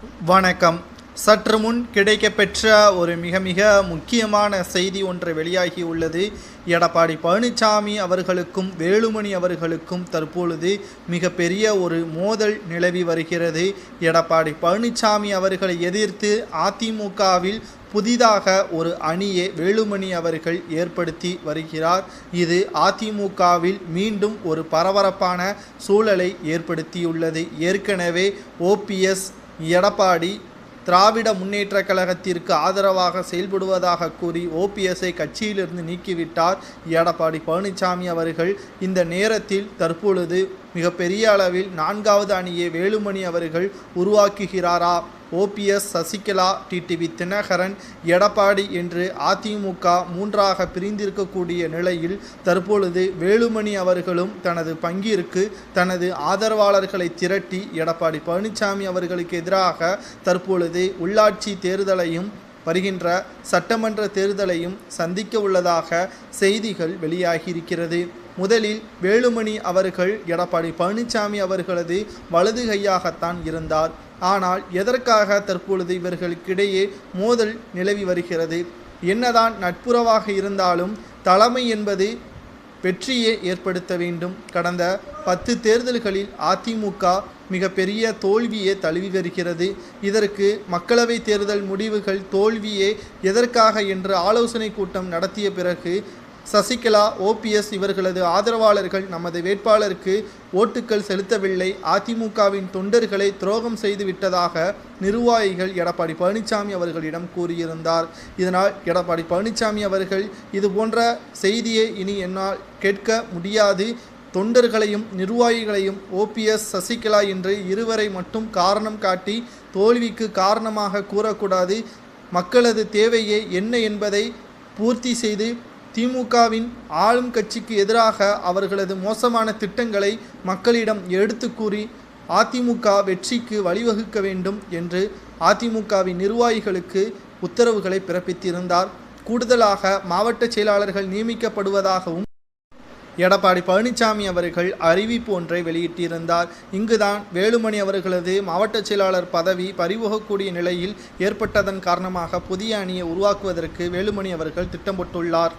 வணக்கம். சற்று முன் கிடைக்கப்பெற்ற ஒரு மிக மிக முக்கியமான செய்தி ஒன்று வெளியாகி உள்ளது. எடப்பாடி பழனிசாமி அவர்களுக்கும் வேலுமணி அவர்களுக்கும் தற்பொழுது மிகப்பெரிய ஒரு மோதல் நிலவி வருகிறது. எடப்பாடி பழனிசாமி அவர்களை எதிர்த்து அதிமுகவில் புதிதாக ஒரு அணியை வேலுமணி அவர்கள் ஏற்படுத்தி வருகிறார். இது அதிமுகவில் மீண்டும் ஒரு பரபரப்பான சூழலை ஏற்படுத்தியுள்ளது. ஏற்கனவே ஓபிஎஸ் எடப்பாடி திராவிட முன்னேற்ற கழகத்திற்கு ஆதரவாக செயல்படுவதாக கூறி ஓபிஎஸ்ஐ கட்சியிலிருந்து நீக்கிவிட்டார் எடப்பாடி பழனிசாமி அவர்கள். இந்த நேரத்தில் தற்பொழுது மிகப்பெரிய அளவில் 4வது அணியை வேலுமணி அவர்கள் உருவாக்குகிறாரா? ஓபிஎஸ், சசிகலா, டிடிவி தினகரன், எடப்பாடி என்று அதிமுக 3ஆக பிரிந்திருக்கக்கூடிய நிலையில் தற்பொழுது வேலுமணி அவர்களும் தனது பங்கிற்கு தனது ஆதரவாளர்களை திரட்டி எடப்பாடி பழனிசாமி அவர்களுக்கு எதிராக தற்பொழுது உள்ளாட்சி தேர்தலையும் வருகின்ற சட்டமன்ற தேர்தலையும் சந்திக்க உள்ளதாக செய்திகள் வெளியாகியிருக்கிறது. முதலில் வேலுமணி அவர்கள் எடப்பாடி பழனிசாமி அவர்களது வலது கையாகத்தான் இருந்தார். ஆனால் எதற்காக தற்பொழுது இவர்களுக்கிடையே மோதல் நிலவி வருகிறது? என்னதான் நட்புறவாக இருந்தாலும் தலைமை என்பது வெற்றியை ஏற்படுத்த வேண்டும். கடந்த 10 தேர்தல்களில் அதிமுக மிகப்பெரிய தோல்வியை தழுவி வருகிறது. இதற்கு மக்களவை தேர்தல் முடிவுகள் தோல்வியே எதற்காக என்று ஆலோசனை கூட்டம் நடத்திய பிறகு சசிகலா, ஓபிஎஸ் இவர்களது ஆதரவாளர்கள் நமது வேட்பாளருக்கு ஓட்டுக்கள் செலுத்தவில்லை, அதிமுகவின் தொண்டர்களை துரோகம் செய்து விட்டதாக நிர்வாகிகள் எடப்பாடி பழனிசாமி அவர்களிடம் கூறியிருந்தார். இதனால் எடப்பாடி பழனிசாமி அவர்கள் இது போன்ற செய்தியை இனி என்னால் கேட்க முடியாது, தொண்டர்களையும் நிர்வாகிகளையும் ஓபிஎஸ், சசிகலா என்று இருவரை மட்டும் காரணம் காட்டி தோல்விக்கு காரணமாக கூறக்கூடாது. மக்களது தேவையே என்ன என்பதை பூர்த்தி செய்து திமுகவின் ஆளும் கட்சிக்கு எதிராக அவர்களது மோசமான திட்டங்களை மக்களிடம் எடுத்து கூறி அதிமுக வெற்றிக்கு வழிவகுக்க வேண்டும் என்று அதிமுகவின் நிர்வாகிகளுக்கு உத்தரவுகளை பிறப்பித்திருந்தார். கூடுதலாக மாவட்ட செயலாளர்கள் நியமிக்கப்படுவதாகவும் எடப்பாடி பழனிசாமி அவர்கள் அறிவிப்பு ஒன்றை வெளியிட்டிருந்தார். இங்குதான் வேலுமணி அவர்களது மாவட்ட செயலாளர் பதவி பறிபோகக்கூடிய நிலையில் ஏற்பட்டதன் காரணமாக புதிய அணியை உருவாக்குவதற்கு வேலுமணி அவர்கள் திட்டமிட்டுள்ளார்.